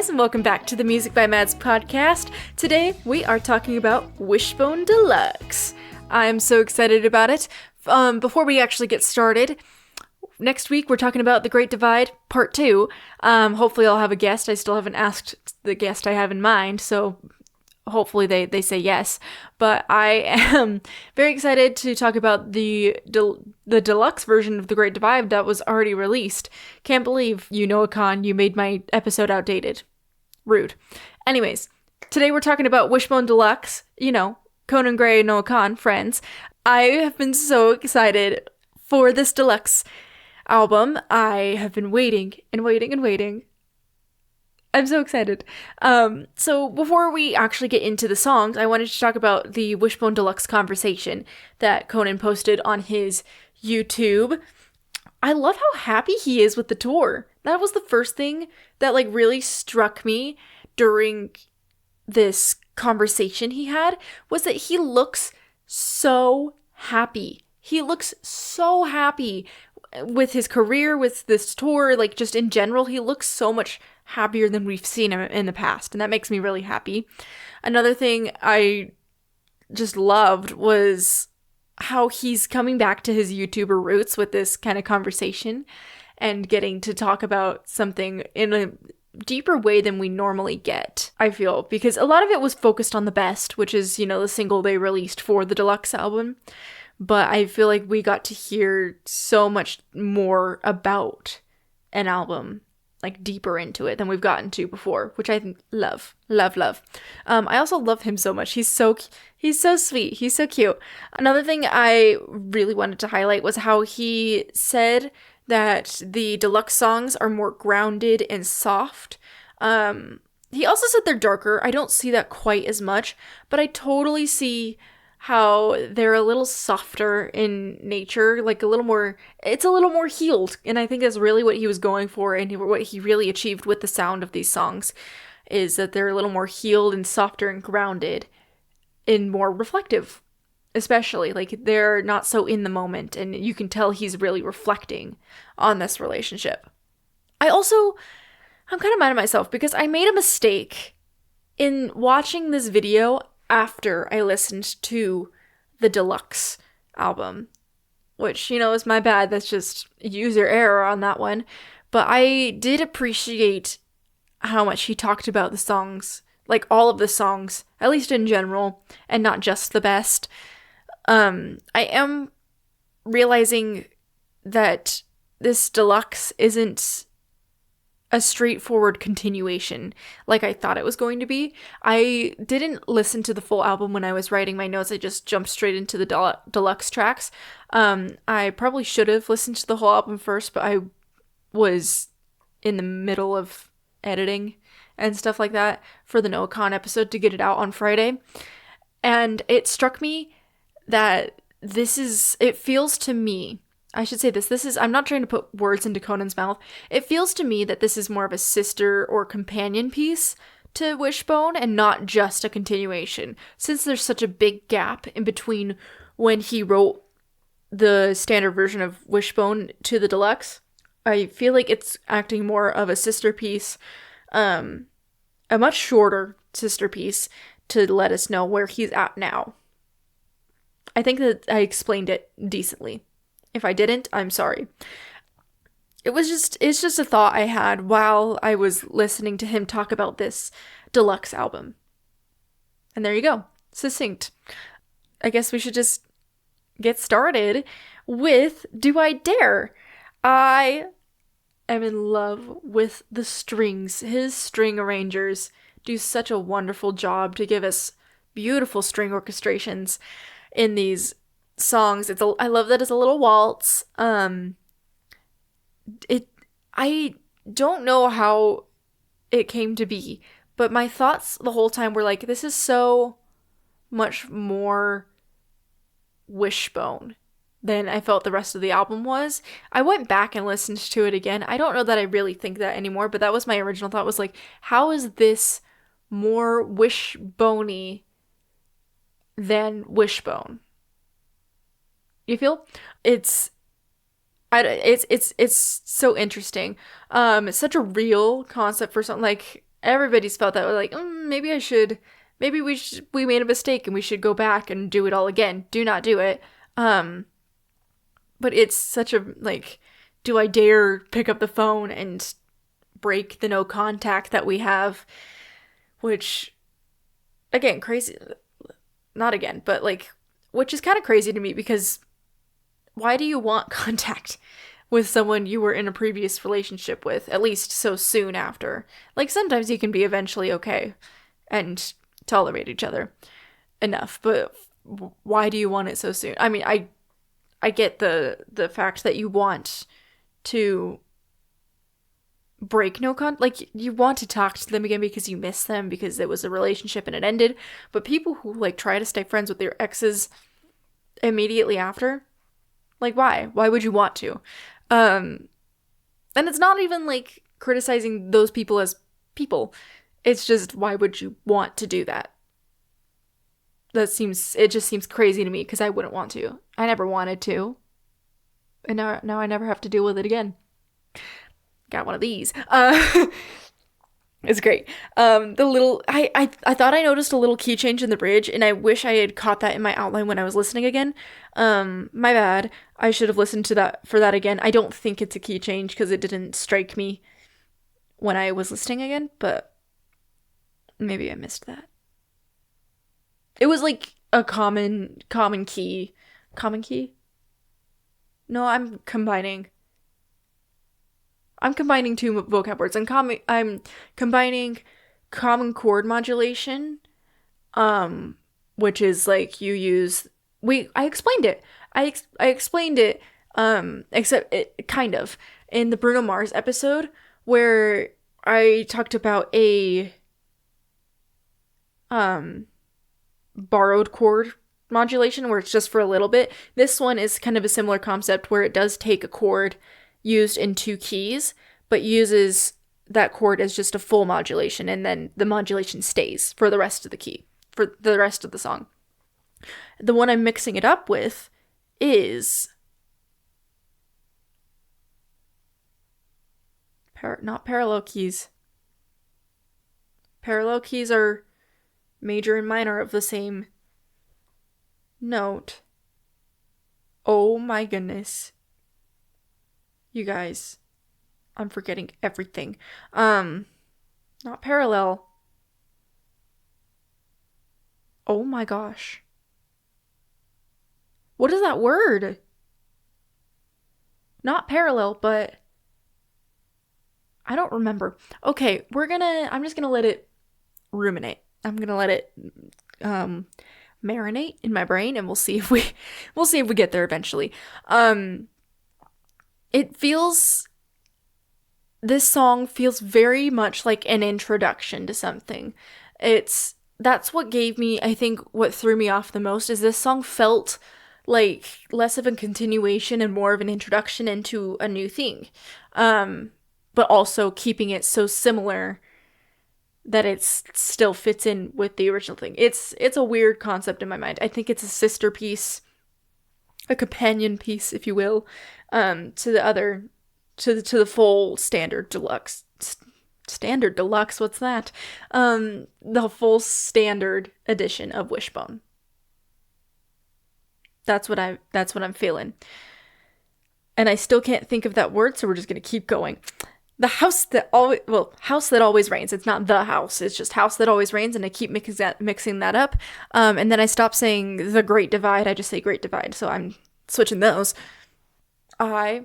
guys, and welcome back to the Music by Mads podcast. Today, we are talking about Wishbone Deluxe. I'm so excited about it. Before we actually get started, next week we're talking about The Great Divide, Part 2. Hopefully I'll have a guest. I still haven't asked the guest I have in mind, so hopefully they say yes. But I am very excited to talk about the deluxe version of The Great Divide that was already released. Can't believe, Noah Khan, you made my episode outdated. Rude. Anyways, today we're talking about Wishbone Deluxe. Conan Gray and Noah Khan, friends. I have been so excited for this deluxe album. I have been waiting and waiting and waiting. I'm so excited. So before we actually get into the songs, I wanted to talk about the Wishbone Deluxe conversation that Conan posted on his YouTube. I love how happy he is with the tour. That was the first thing that really struck me during this conversation he had, was that he looks so happy. He looks so happy with his career, with this tour, just in general. He looks so much happier than we've seen him in the past, and that makes me really happy. Another thing I just loved was how he's coming back to his YouTuber roots with this kind of conversation and getting to talk about something in a deeper way than we normally get, I feel, because a lot of it was focused on The Best, which is, the single they released for the deluxe album. But I feel like we got to hear so much more about an album, deeper into it than we've gotten to before, which I love. I also love him so much. He's so sweet. He's so cute. Another thing I really wanted to highlight was how he said that the deluxe songs are more grounded and soft. He also said they're darker. I don't see that quite as much, but I totally see how they're a little softer in nature, it's a little more healed. And I think that's really what he was going for, and what he really achieved with the sound of these songs, is that they're a little more healed and softer and grounded and more reflective, especially. They're not so in the moment, and you can tell he's really reflecting on this relationship. I'm kind of mad at myself because I made a mistake in watching this video after I listened to the deluxe album, which, is my bad. That's just user error on that one. But I did appreciate how much he talked about the songs, all of the songs, at least in general, and not just The Best. I am realizing that this deluxe isn't a straightforward continuation like I thought it was going to be. I didn't listen to the full album when I was writing my notes. I just jumped straight into the deluxe tracks. I probably should have listened to the whole album first, but I was in the middle of editing and stuff like that for the Noah Khan episode to get it out on Friday. And it struck me that it feels to me, I should say this, I'm not trying to put words into Conan's mouth. It feels to me that this is more of a sister or companion piece to Wishbone and not just a continuation. Since there's such a big gap in between when he wrote the standard version of Wishbone to the deluxe, I feel like it's acting more of a sister piece, a much shorter sister piece, to let us know where he's at now. I think that I explained it decently. If I didn't, I'm sorry. It's just a thought I had while I was listening to him talk about this deluxe album. And there you go. Succinct. I guess we should just get started with Do I Dare? I am in love with the strings. His string arrangers do such a wonderful job to give us beautiful string orchestrations in these songs. I love that it's a little waltz. I don't know how it came to be, but my thoughts the whole time were this is so much more Wishbone than I felt the rest of the album was. I went back and listened to it again. I don't know that I really think that anymore, but that was my original thought, was how is this more Wishbone-y than Wishbone? You feel? It's so interesting. It's such a real concept for something everybody's felt that way, like, maybe we made a mistake and we should go back and do it all again. Do not do it. But it's such a, like, do I dare pick up the phone and break the no contact that we have? Which, again, crazy. Not again, but, like, which is kind of crazy to me, because why do you want contact with someone you were in a previous relationship with, at least so soon after? Like, sometimes you can be eventually okay and tolerate each other enough, but why do you want it so soon? I mean, I get the fact that you want to break no like, you want to talk to them again because you miss them, because it was a relationship and it ended. But people who, like, try to stay friends with their exes immediately after, like, why would you want to? And it's not even, like, criticizing those people as people. It's just, why would you want to do that? It just seems crazy to me, because I wouldn't want to. I never wanted to. And now I never have to deal with it again. Got one of these. It's great. I thought I noticed a little key change in the bridge, and I wish I had caught that in my outline when I was listening again. My bad. I should have listened to that again. I don't think it's a key change, because it didn't strike me when I was listening again, but maybe I missed that. It was like a common key. Common key? No, I'm combining two vocab words. I'm combining common chord modulation, which is like you use. I explained it. I explained it. Except it kind of in the Bruno Mars episode where I talked about a borrowed chord modulation where it's just for a little bit. This one is kind of a similar concept where it does take a chord used in two keys, but uses that chord as just a full modulation, and then the modulation stays for the rest of the key, for the rest of the song. The one I'm mixing it up with is not parallel keys. Parallel keys are major and minor of the same note. Oh my goodness. You guys, I'm forgetting everything. Not parallel. Oh my gosh. What is that word? Not parallel, but I don't remember. Okay, I'm just gonna let it ruminate. I'm gonna let it marinate in my brain, and we'll see if we get there eventually. This song feels very much like an introduction to something. That's what gave me, I think, what threw me off the most is this song felt like less of a continuation and more of an introduction into a new thing. But also keeping it so similar that it still fits in with the original thing. It's a weird concept in my mind. I think it's a sister piece, a companion piece, if you will, to the full standard deluxe. Standard deluxe, what's that? The full standard edition of Wishbone. That's what I'm feeling. And I still can't think of that word, so we're just gonna keep going. The house that always rains. It's not the house. It's just house that always rains, and I keep mixing that up. And then I stop saying the Great Divide. I just say Great Divide. So I'm switching those. I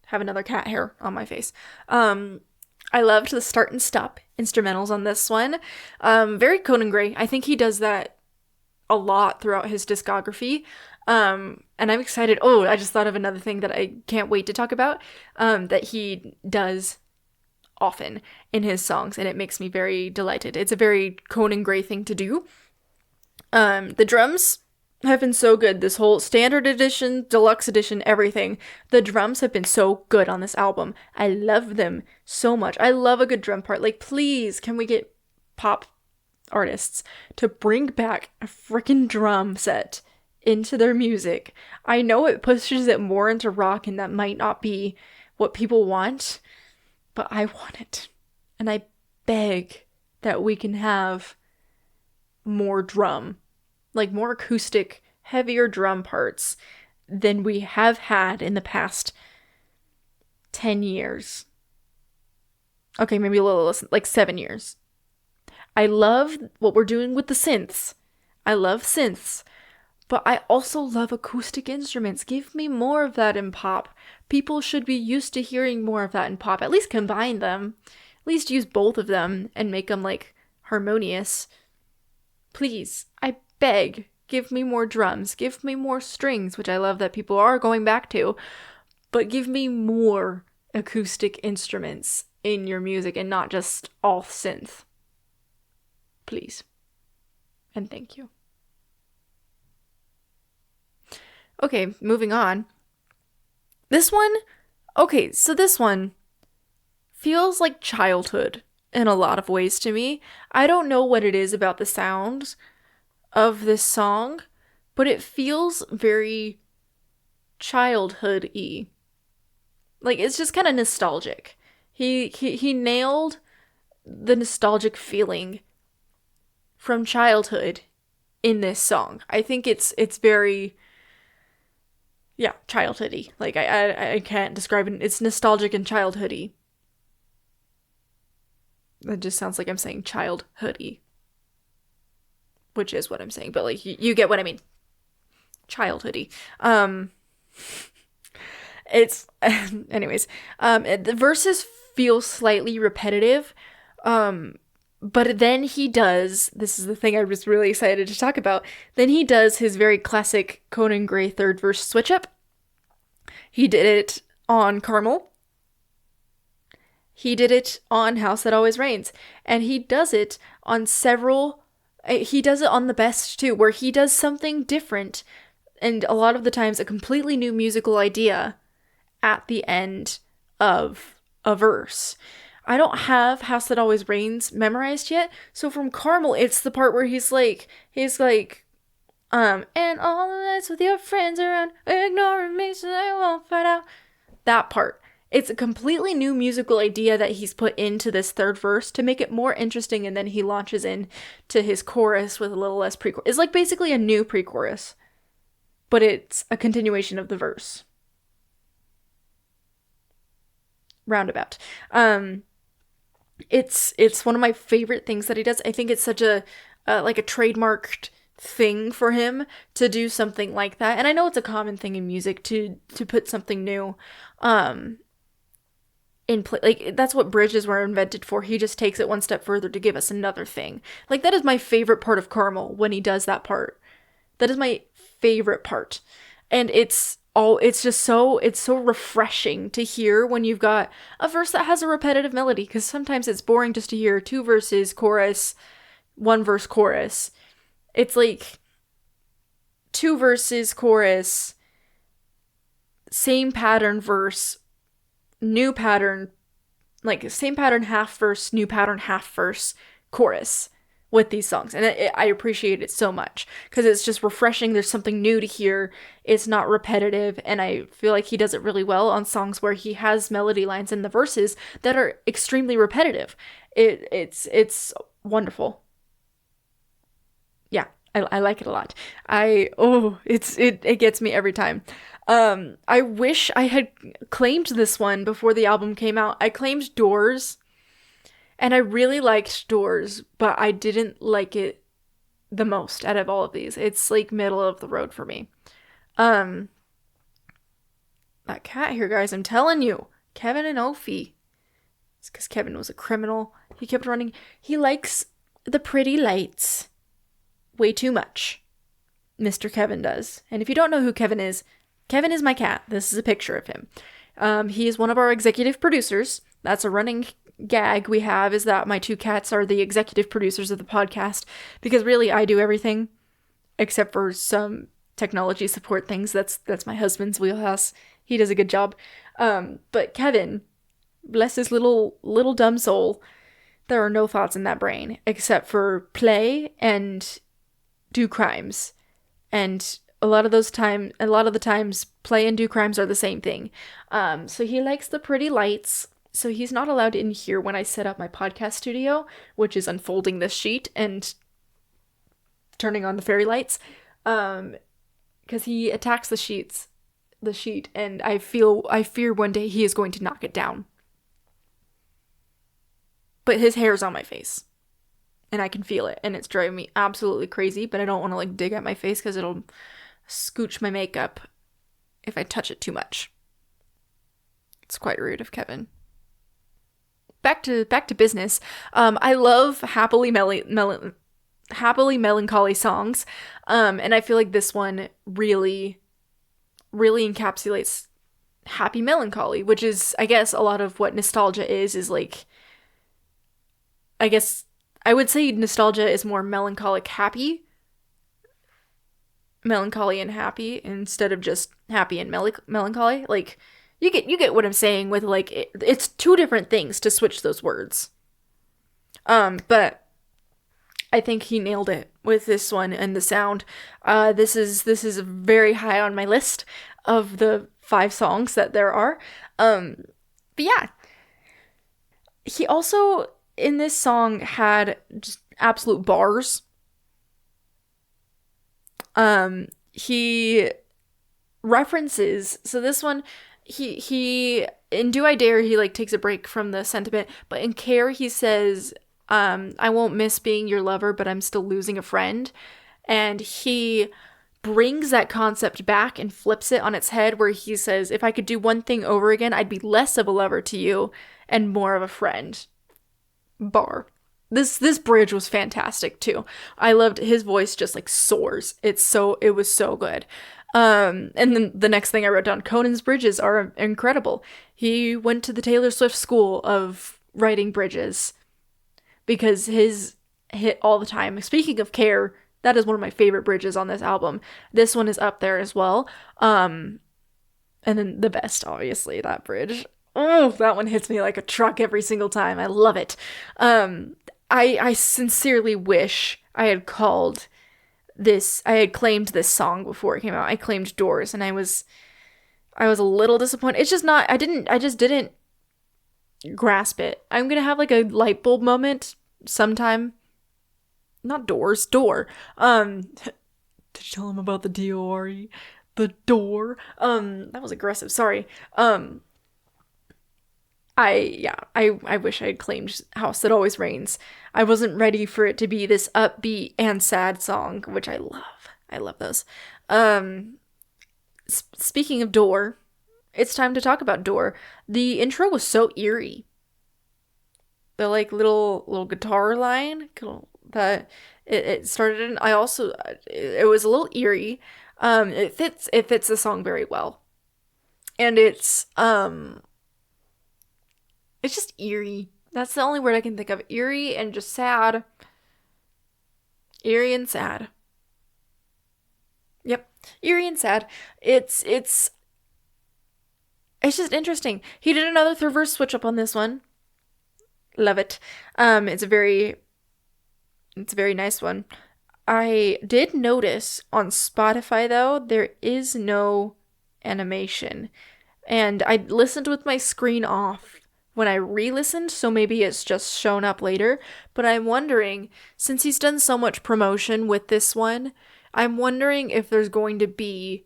have another cat hair on my face. I loved the start and stop instrumentals on this one. Very Conan Gray. I think he does that a lot throughout his discography. And I'm excited. Oh, I just thought of another thing that I can't wait to talk about, that he does often in his songs, and it makes me very delighted. It's a very Conan Gray thing to do. The drums have been so good. This whole standard edition, deluxe edition, everything. The drums have been so good on this album. I love them so much. I love a good drum part. Like, please, can we get pop artists to bring back a freaking drum set into their music? I know it pushes it more into rock, and that might not be what people want, but I want it. And I beg that we can have more drum, like more acoustic, heavier drum parts than we have had in the past 10 years. Okay, maybe a little less, like 7 years. I love what we're doing with the synths. I love synths. But I also love acoustic instruments. Give me more of that in pop. People should be used to hearing more of that in pop. At least combine them. At least use both of them and make them, like, harmonious. Please, I beg, give me more drums. Give me more strings, which I love that people are going back to. But give me more acoustic instruments in your music and not just all synth. Please. And thank you. Okay, moving on. This one feels like childhood in a lot of ways to me. I don't know what it is about the sound of this song, but it feels very childhood-y. Like, it's just kind of nostalgic. He nailed the nostalgic feeling from childhood in this song. I think it's very, yeah, childhoody. Like, I can't describe it. It's nostalgic and childhoody. That just sounds like I'm saying childhoody, which is what I'm saying, but like you get what I mean. Childhoody. It's anyways. The verses feel slightly repetitive, but then he does. This is the thing I was really excited to talk about. Then he does his very classic Conan Gray third verse switch up. He did it on Carmel. He did it on House That Always Rains. And he does it on several... He does it on The Best, too, where he does something different, and a lot of the times a completely new musical idea at the end of a verse. I don't have House That Always Rains memorized yet, so from Carmel, it's the part where he's like, and all the nights with your friends around, ignoring me so they won't find out. That part. It's a completely new musical idea that he's put into this third verse to make it more interesting, and then he launches into his chorus with a little less pre-chorus. It's like basically a new pre-chorus, but it's a continuation of the verse. Roundabout. It's one of my favorite things that he does. I think it's such a like a trademarked thing for him to do something like that. And I know it's a common thing in music to put something new in play. Like, that's what bridges were invented for. He just takes it one step further to give us another thing. Like, that is my favorite part of Carmel, when he does that part. That is my favorite part. And it's so refreshing to hear when you've got a verse that has a repetitive melody, because sometimes it's boring just to hear 2 verses, chorus, 1 verse, chorus. It's like 2 verses, chorus, same pattern verse, new pattern, like same pattern half verse, new pattern half verse, chorus with these songs. And I appreciate it so much because it's just refreshing. There's something new to hear. It's not repetitive, and I feel like he does it really well on songs where he has melody lines in the verses that are extremely repetitive. It's wonderful. Yeah, I like it a lot. It gets me every time. I wish I had claimed this one before the album came out. I claimed Doors, and I really liked Doors, but I didn't like it the most out of all of these. It's like middle of the road for me. That cat here, guys, I'm telling you, Kevin and Ophi. It's because Kevin was a criminal. He kept running. He likes the pretty lights way too much. Mr. Kevin does. And if you don't know who Kevin is my cat. This is a picture of him. He is one of our executive producers. That's a running gag we have, is that my 2 cats are the executive producers of the podcast, because really I do everything except for some technology support things. That's my husband's wheelhouse. He does a good job. But Kevin, bless his little dumb soul, there are no thoughts in that brain except for play and do crimes. And a lot of the times, play and do crimes are the same thing. So he likes the pretty lights So he's not allowed in here when I set up my podcast studio, which is unfolding this sheet and turning on the fairy lights, because he attacks the sheet, and I fear one day he is going to knock it down. But his hair's on my face, and I can feel it, and it's driving me absolutely crazy, but I don't want to like dig at my face because it'll scooch my makeup if I touch it too much. It's quite rude of Kevin. Back to business. I love happily melancholy songs, and I feel like this one really encapsulates happy melancholy, which is, I guess, a lot of what nostalgia is like. I guess I would say nostalgia is more melancholy and happy instead of just happy and melancholy. Like, you get what I'm saying with like it's two different things to switch those words. But I think he nailed it with this one and the sound. This is very high on my list of the 5 songs that there are. But yeah, he also in this song had just absolute bars. He references, so this one, he in Do I Dare, he like takes a break from the sentiment, but in Care he says, I won't miss being your lover, but I'm still losing a friend. And he brings that concept back and flips it on its head, where he says, if I could do one thing over again, I'd be less of a lover to you and more of a friend. Bar. This bridge was fantastic too. I loved his voice, just like soars. It was so good. And then the next thing I wrote down, Conan's bridges are incredible. He went to the Taylor Swift school of writing bridges because his hit all the time. Speaking of Care, that is one of my favorite bridges on this album. This one is up there as well. And then the best, obviously, that bridge. Oh, that one hits me like a truck every single time. I love it. I sincerely wish I had claimed this song before it came out. I claimed Doors, and I was a little disappointed. It's just not, I just didn't grasp it. I'm gonna have like a light bulb moment sometime. Not Doors, Door. Did you tell him about the D-O-R-E? The door. That was aggressive, sorry. I wish I had claimed House That Always Rains. I wasn't ready for it to be this upbeat and sad song, which I love. I love those. Speaking of Door, it's time to talk about Door. The intro was so eerie. The like little guitar line that it started in. It was a little eerie. It fits the song very well, and it's just eerie. That's the only word I can think of. Eerie and just sad. Eerie and sad. Yep. Eerie and sad. It's just interesting. He did another 3-verse switch up on this one. Love it. It's a very nice one. I did notice on Spotify, though, there is no animation. And I listened with my screen off when I re-listened, so maybe it's just shown up later. But I'm wondering, since he's done so much promotion with this one, I'm wondering if there's going to be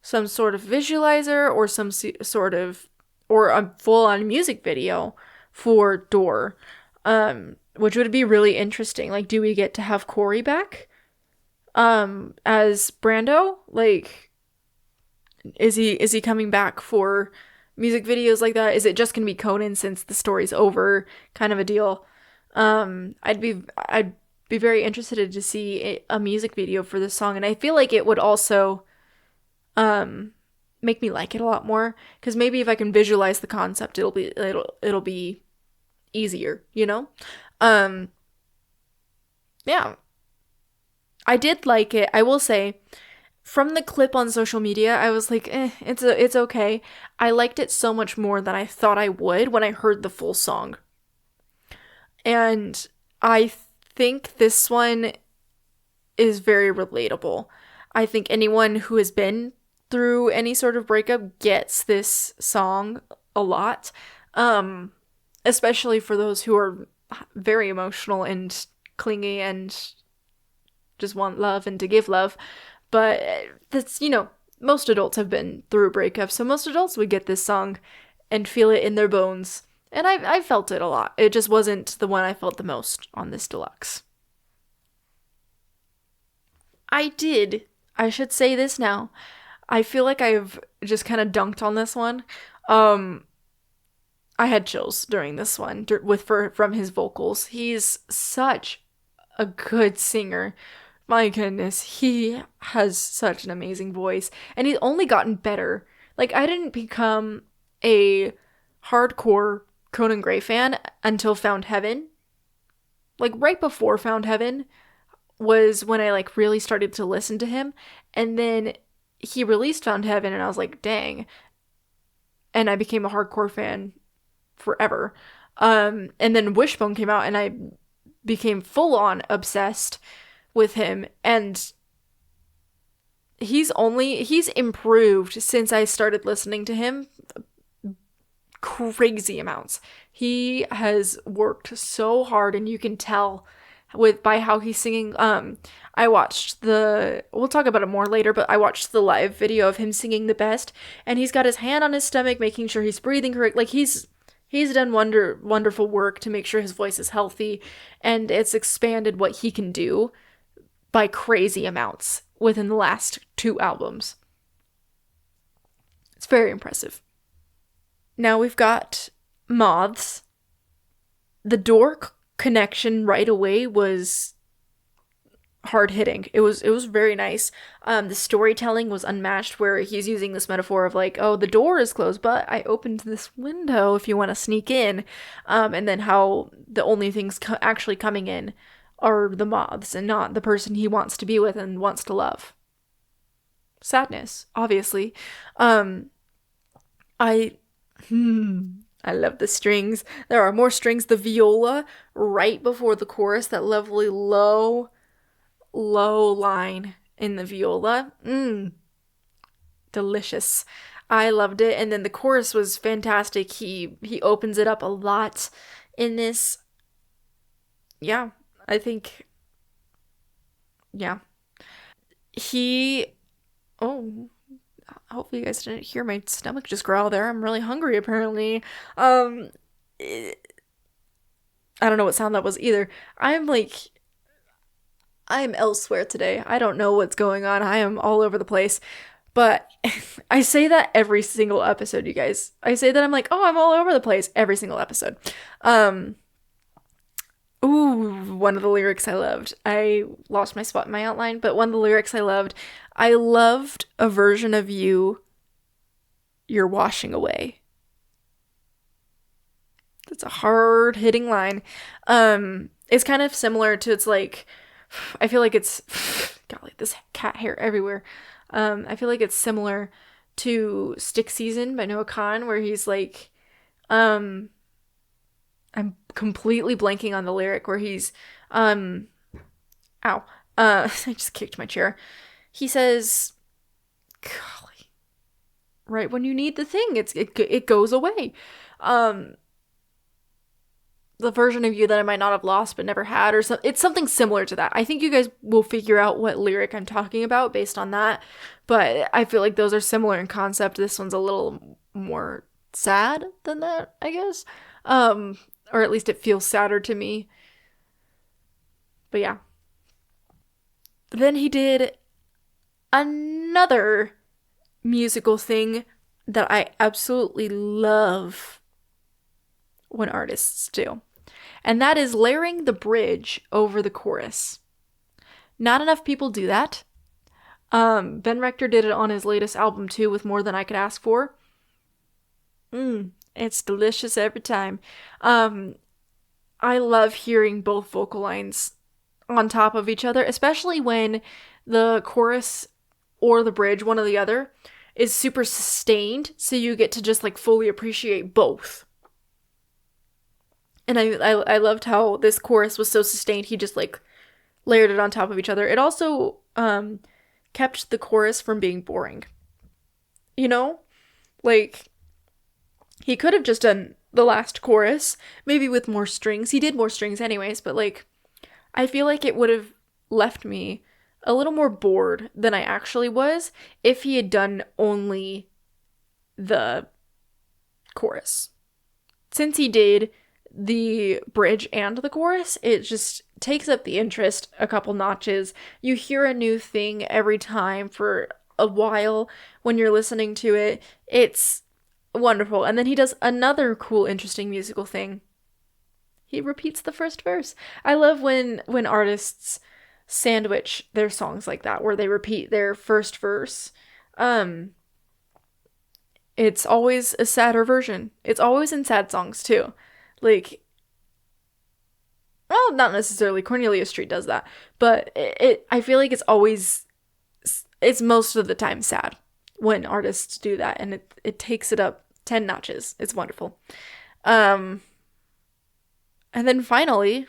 some sort of visualizer or some sort of, or a full-on music video for Door, which would be really interesting. Like, do we get to have Corey back as Brando? Like, is he coming back for music videos like that? Is it just gonna be Conan since the story's over, kind of a deal? I'd be very interested to see a music video for this song, and I feel like it would also make me like it a lot more, because maybe if I can visualize the concept, it'll be easier, you know? Yeah, I did like it. I will say, from the clip on social media, I was like, it's okay. I liked it so much more than I thought I would when I heard the full song. And I think this one is very relatable. I think anyone who has been through any sort of breakup gets this song a lot. Especially for those who are very emotional and clingy and just want love and to give love. But that's, most adults have been through a breakup, so most adults would get this song and feel it in their bones. And I felt it a lot. It just wasn't the one I felt the most on this deluxe. I should say this now. I feel like I've just kind of dunked on this one. I had chills during this one from his vocals. He's such a good singer. My goodness, he has such an amazing voice, and he's only gotten better. Like, I didn't become a hardcore Conan Gray fan until Found Heaven. Like, right before Found Heaven was when I, like, really started to listen to him, and then he released Found Heaven, and I was like, dang. And I became a hardcore fan forever. And then Wishbone came out, and I became full-on obsessed with him, and he's improved since I started listening to him crazy amounts. He has worked so hard, and you can tell by how he's singing. I watched we'll talk about it more later, but I watched the live video of him singing the best, and he's got his hand on his stomach making sure he's breathing correct. Like, he's done wonderful work to make sure his voice is healthy, and it's expanded what he can do by crazy amounts within the last 2 albums. It's very impressive. Now we've got Moths. The door connection right away was hard hitting. It was very nice. The storytelling was unmatched, where he's using this metaphor of like, oh, the door is closed, but I opened this window if you want to sneak in. And then how the only things actually coming in are the moths and not the person he wants to be with and wants to love. Sadness, obviously. I love the strings. There are more strings. The viola right before the chorus, that lovely low line in the viola. Delicious. I loved it. And then the chorus was fantastic. He opens it up a lot in this. Yeah, I think. Yeah. Hopefully you guys didn't hear my stomach just growl there. I'm really hungry, apparently. I don't know what sound that was either. I'm elsewhere today. I don't know what's going on. I am all over the place. But I say that every single episode, you guys. I say that I'm like, oh, I'm all over the place every single episode. One of the lyrics I loved. I lost my spot in my outline, but one of the lyrics I loved a version of you're washing away. That's a hard-hitting line. It's kind of similar to, it's like, I feel like it's, golly, this cat hair everywhere. I feel like it's similar to Stick Season by Noah Kahan, where he's like, I'm completely blanking on the lyric where he's, I just kicked my chair. He says, golly, right when you need the thing, it goes away. The version of you that I might not have lost but never had, or it's something similar to that. I think you guys will figure out what lyric I'm talking about based on that, but I feel like those are similar in concept. This one's a little more sad than that, I guess. Or at least it feels sadder to me. But yeah. Then he did another musical thing that I absolutely love when artists do. And that is layering the bridge over the chorus. Not enough people do that. Ben Rector did it on his latest album too, with More Than I Could Ask For. It's delicious every time. I love hearing both vocal lines on top of each other, especially when the chorus or the bridge, one or the other, is super sustained, so you get to just like fully appreciate both. And I loved how this chorus was so sustained, he just like layered it on top of each other. It also kept the chorus from being boring. You know? Like, he could have just done the last chorus, maybe with more strings. He did more strings anyways, but like I feel like it would have left me a little more bored than I actually was if he had done only the chorus. Since he did the bridge and the chorus, it just takes up the interest a couple notches. You hear a new thing every time for a while when you're listening to it. It's wonderful. And then he does another cool, interesting musical thing. He repeats the first verse. I love when artists sandwich their songs like that, where they repeat their first verse. It's always a sadder version. It's always in sad songs too. Like, well, not necessarily. Cornelia Street does that, but I feel like it's most of the time sad when artists do that, and it takes it up 10 notches. It's wonderful. And then finally,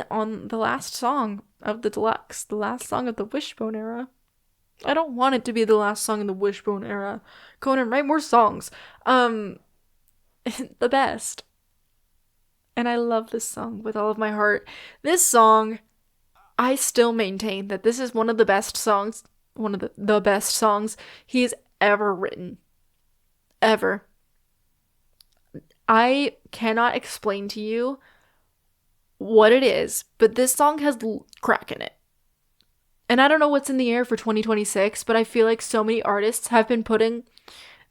on the last song of the Deluxe, the last song of the Wishbone era. I don't want it to be the last song in the Wishbone era. Conan, write more songs. The best. And I love this song with all of my heart. This song, I still maintain that this is one of the best songs, one of the best songs he's ever written. Ever. I cannot explain to you what it is, but this song has crack in it. And I don't know what's in the air for 2026, but I feel like so many artists have been putting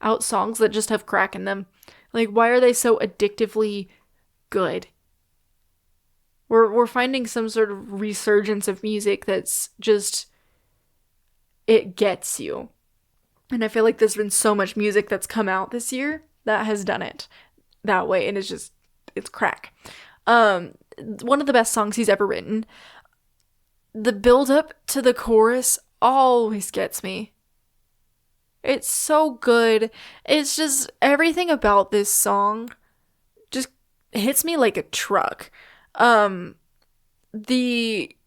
out songs that just have crack in them. Like, why are they so addictively good? We're finding some sort of resurgence of music that's just, it gets you. And I feel like there's been so much music that's come out this year that has done it that way, and it's crack. One of the best songs he's ever written. The build up to the chorus always gets me. It's so good. It's just everything about this song just hits me like a truck. The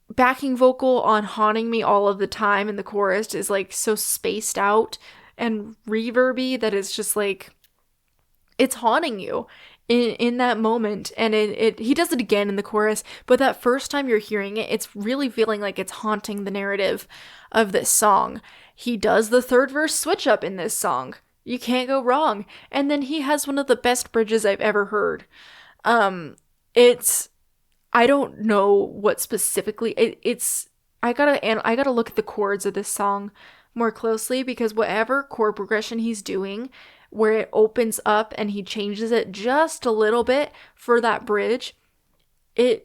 backing vocal on Haunting Me All of the Time in the chorus is like so spaced out and reverby that it's just like, it's haunting you in that moment. And he does it again in the chorus, but that first time you're hearing it, it's really feeling like it's haunting the narrative of this song. He does the third verse switch up in this song. You can't go wrong. And then he has one of the best bridges I've ever heard. I don't know what specifically I gotta look at the chords of this song more closely, because whatever chord progression he's doing, where it opens up and he changes it just a little bit for that bridge, it's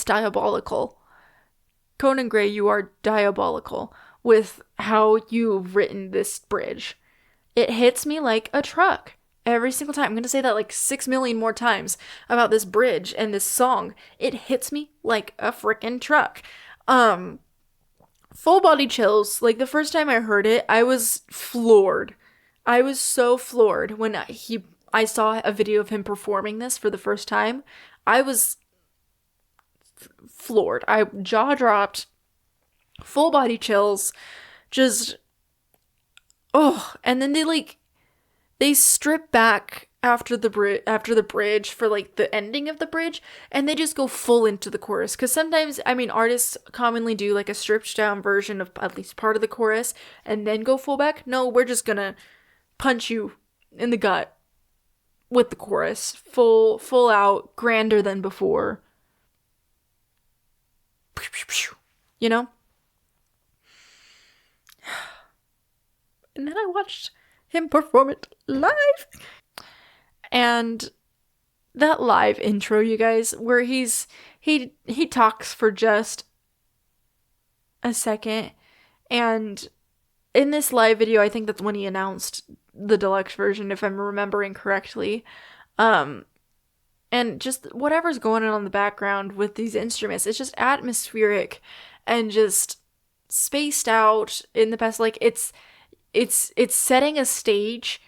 diabolical. Conan Gray, you are diabolical with how you've written this bridge. It hits me like a truck every single time. I'm going to say that like 6 million more times about this bridge and this song. It hits me like a freaking truck. Full body chills. Like, the first time I heard it, I was floored. I was so floored when I saw a video of him performing this for the first time. I was floored. I jaw dropped. Full body chills. Just, oh, and then they strip back after the bridge for like the ending of the bridge, and they just go full into the chorus. Because sometimes, I mean, artists commonly do like a stripped down version of at least part of the chorus and then go full back. No, we're just gonna punch you in the gut with the chorus, full out, grander than before. You know? And then I watched him perform it live. And that live intro, you guys, where he talks for just a second, and in this live video, I think that's when he announced the deluxe version, if I'm remembering correctly. And just whatever's going on in the background with these instruments, it's just atmospheric and just spaced out in the best. Like, it's setting a stage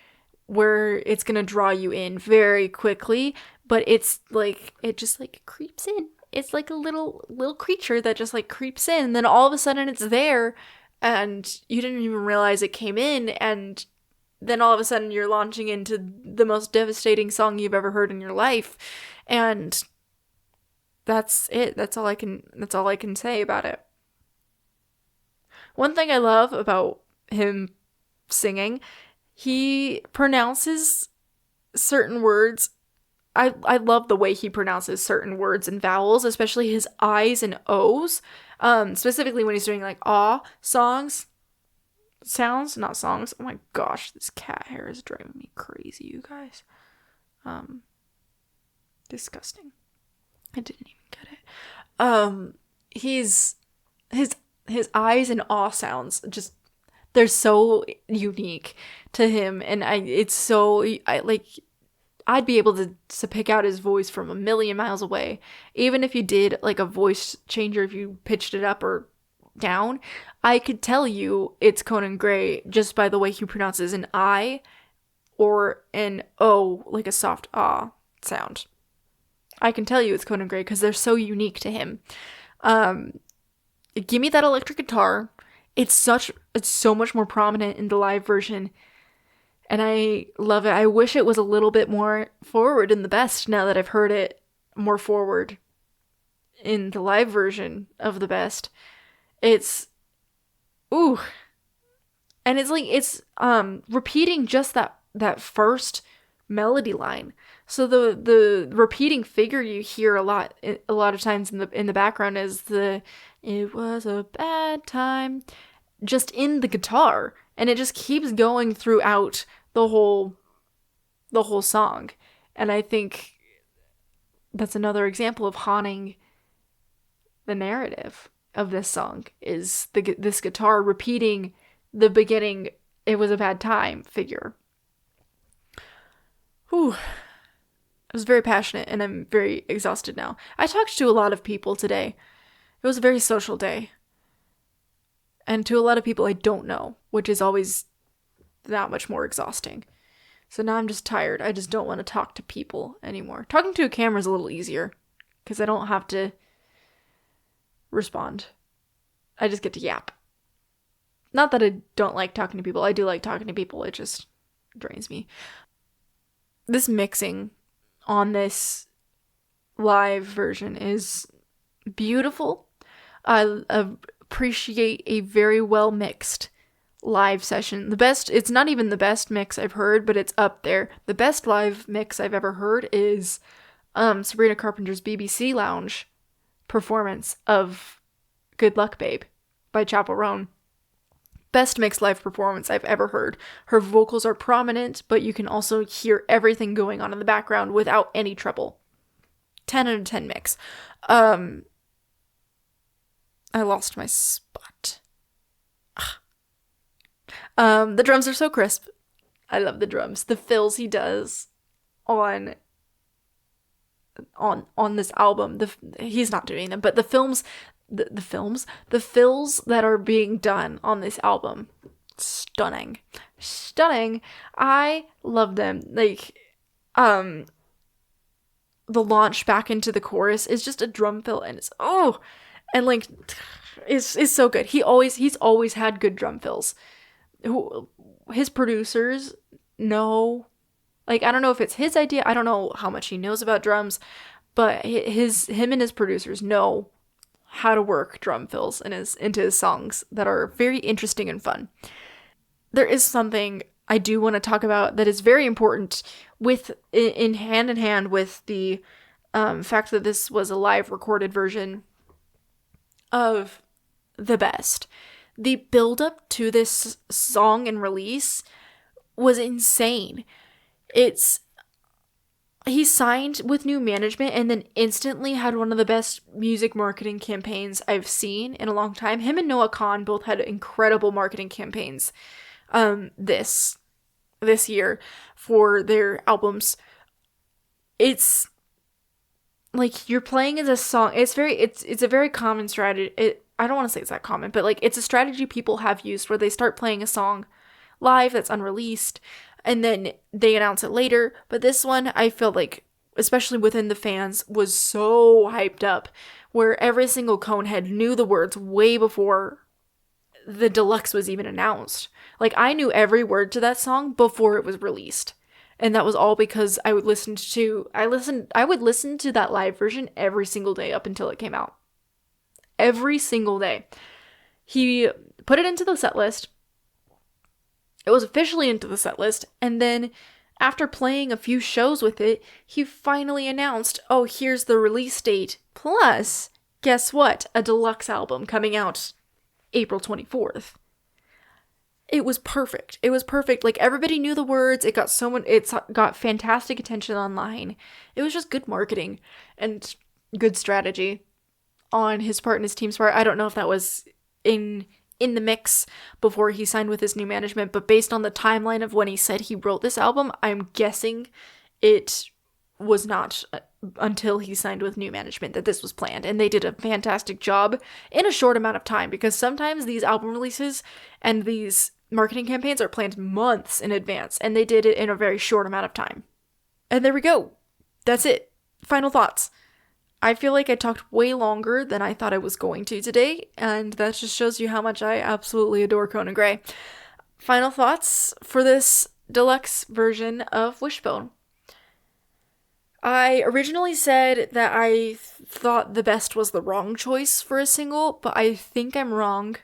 where it's gonna draw you in very quickly, but it's like, it just like creeps in. It's like a little creature that just like creeps in, and then all of a sudden it's there, and you didn't even realize it came in, and then all of a sudden you're launching into the most devastating song you've ever heard in your life. And that's it. That's all I can say about it. One thing I love about him singing, he pronounces certain words. I love the way he pronounces certain words and vowels, especially his I's and O's. Specifically when he's doing like sounds, not songs. Oh my gosh, this cat hair is driving me crazy, you guys. Disgusting. I didn't even get it. His I's and aw sounds just, they're so unique to him, and I'd be able to pick out his voice from a million miles away. Even if you did like a voice changer, if you pitched it up or down, I could tell you it's Conan Gray just by the way he pronounces an I or an O, like a soft ah sound. I can tell you it's Conan Gray because they're so unique to him. Give me that electric guitar. It's so much more prominent in the live version. And I love it. I wish it was a little bit more forward in the best now that I've heard it more forward in the live version of the best. It's, ooh. And it's like, it's repeating just that first melody line. So the repeating figure you hear a lot of times in the background is it was a bad time, just in the guitar, and it just keeps going throughout the whole song. And I think that's another example of haunting the narrative of this song, is this guitar repeating the beginning, it was a bad time figure. Whew. I was very passionate, and I'm very exhausted now. I talked to a lot of people today. It was a very social day. And to a lot of people I don't know, which is always that much more exhausting. So now I'm just tired. I just don't want to talk to people anymore. Talking to a camera is a little easier, because I don't have to respond. I just get to yap. Not that I don't like talking to people. I do like talking to people. It just drains me. This mixing on this live version is beautiful. I appreciate a very well mixed live session. It's not even the best mix I've heard, but it's up there. The best live mix I've ever heard is Sabrina Carpenter's BBC Lounge performance of Good Luck Babe by Chappell Roan. Best mixed live performance I've ever heard. Her vocals are prominent, but you can also hear everything going on in the background without any trouble. 10 out of 10 mix. I lost my spot. The drums are so crisp. I love the drums. The fills he does on this album. He's not doing them, but the fills that are being done on this album, stunning. I love them. Like, the launch back into the chorus is just a drum fill, and it's so good. He's always had good drum fills. His producers know, like, I don't know if it's his idea. I don't know how much he knows about drums, but him and his producers know how to work drum fills into his songs that are very interesting and fun. There is something I do want to talk about that is very important in hand with the fact that this was a live recorded version of the best. The build-up to this song and release was insane. He signed with new management and then instantly had one of the best music marketing campaigns I've seen in a long time. Him and Noah Kahan both had incredible marketing campaigns this year for their albums. It's like you're playing as a song. It's a very common strategy. I don't want to say it's that common, but like it's a strategy people have used where they start playing a song live that's unreleased and then they announce it later. But this one, I feel like, especially within the fans, was so hyped up where every single Conehead knew the words way before the deluxe was even announced. Like, I knew every word to that song before it was released. And that was all because I would listen to that live version every single day up until it came out. Every single day. He put it into the set list. It was officially into the set list, and then after playing a few shows with it, he finally announced, oh, here's the release date. Plus, guess what? A deluxe album coming out April 24th. It was perfect. It was perfect. Like, everybody knew the words. It got fantastic attention online. It was just good marketing and good strategy on his part and his team's part. I don't know if that was in the mix before he signed with his new management, but based on the timeline of when he said he wrote this album, I'm guessing it was not until he signed with new management that this was planned. And they did a fantastic job in a short amount of time, because sometimes these album releases and these marketing campaigns are planned months in advance, and they did it in a very short amount of time. And there we go. That's it. Final thoughts. I feel like I talked way longer than I thought I was going to today, and that just shows you how much I absolutely adore Conan Gray. Final thoughts for this deluxe version of Wishbone. I originally said that I thought The Best was the wrong choice for a single, but I think I'm wrong.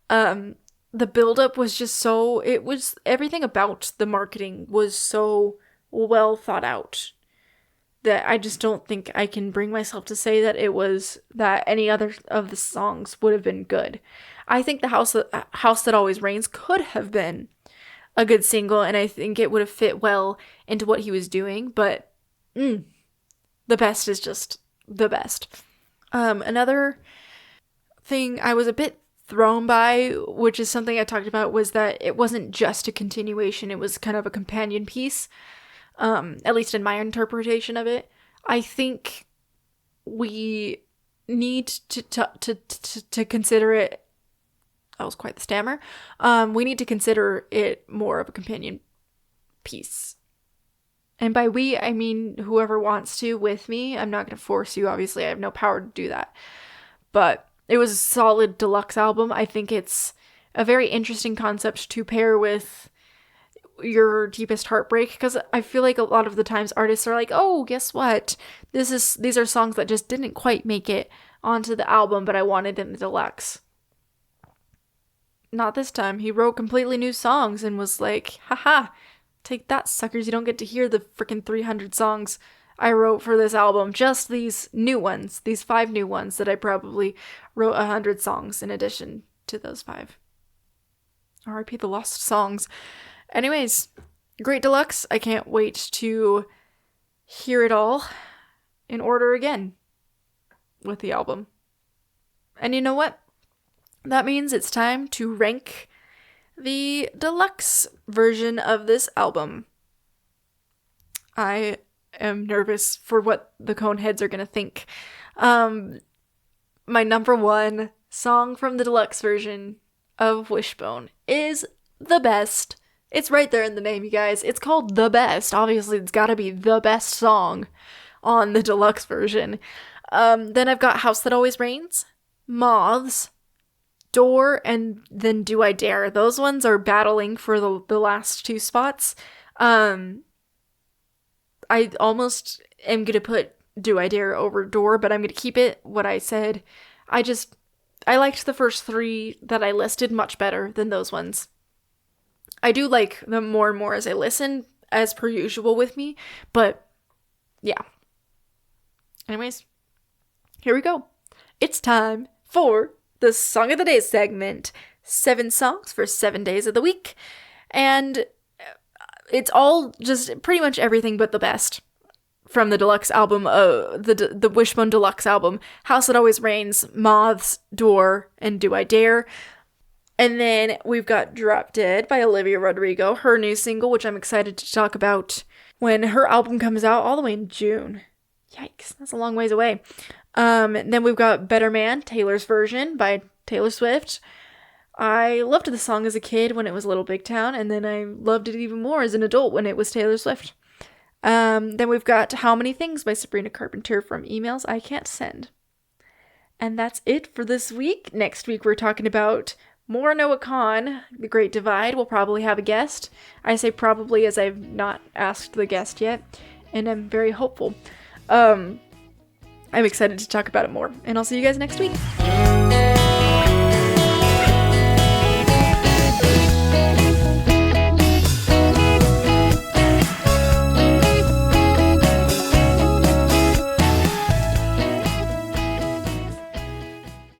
The build-up was just everything about the marketing was so well thought out that I just don't think I can bring myself to say that any other of the songs would have been good. I think The House That Always Rains could have been a good single, and I think it would have fit well into what he was doing, but The Best is just the best. Another thing I was a bit thrown by, which is something I talked about, was that it wasn't just a continuation, it was kind of a companion piece. At least in my interpretation of it. I think we need to consider it. That was quite the stammer. We need to consider it more of a companion piece. And by we, I mean whoever wants to with me. I'm not going to force you, obviously. I have no power to do that. But it was a solid deluxe album. I think it's a very interesting concept to pair with your deepest heartbreak, because I feel like a lot of the times artists are like, oh, guess what? These are songs that just didn't quite make it onto the album, but I wanted in the deluxe. Not this time. He wrote completely new songs and was like, haha, take that, suckers. You don't get to hear the freaking 300 songs I wrote for this album. Just these new ones, these 5 new ones that I probably wrote 100 songs in addition to those 5. R.I.P. the lost songs. Anyways, great deluxe. I can't wait to hear it all in order again with the album. And you know what? That means it's time to rank the deluxe version of this album. I am nervous for what the Coneheads are going to think. My number 1 song from the deluxe version of Wishbone is The Best. It's right there in the name, you guys. It's called The Best. Obviously, it's gotta be the best song on the deluxe version. Then I've got House That Always Rains, Moths, Door, and then Do I Dare. Those ones are battling for the last 2 spots. I almost am gonna put Do I Dare over Door, but I'm gonna keep it what I said. I liked the first 3 that I listed much better than those ones. I do like them more and more as I listen, as per usual with me, but yeah. Anyways, here we go. It's time for the Song of the Day segment. 7 songs for 7 days of the week, and it's all just pretty much everything but the best from the deluxe album, the Wishbone deluxe album. House That Always Rains, Moths, Door, and Do I Dare. And then we've got Drop Dead by Olivia Rodrigo, her new single, which I'm excited to talk about when her album comes out all the way in June. Yikes, that's a long ways away. Then we've got Better Man, Taylor's version by Taylor Swift. I loved the song as a kid when it was Little Big Town, and then I loved it even more as an adult when it was Taylor Swift. Then we've got How Many Things by Sabrina Carpenter from Emails I Can't Send. And that's it for this week. Next week we're talking about MoranoaCon, The Great Divide, will probably have a guest. I say probably as I've not asked the guest yet, and I'm very hopeful. I'm excited to talk about it more, and I'll see you guys next week.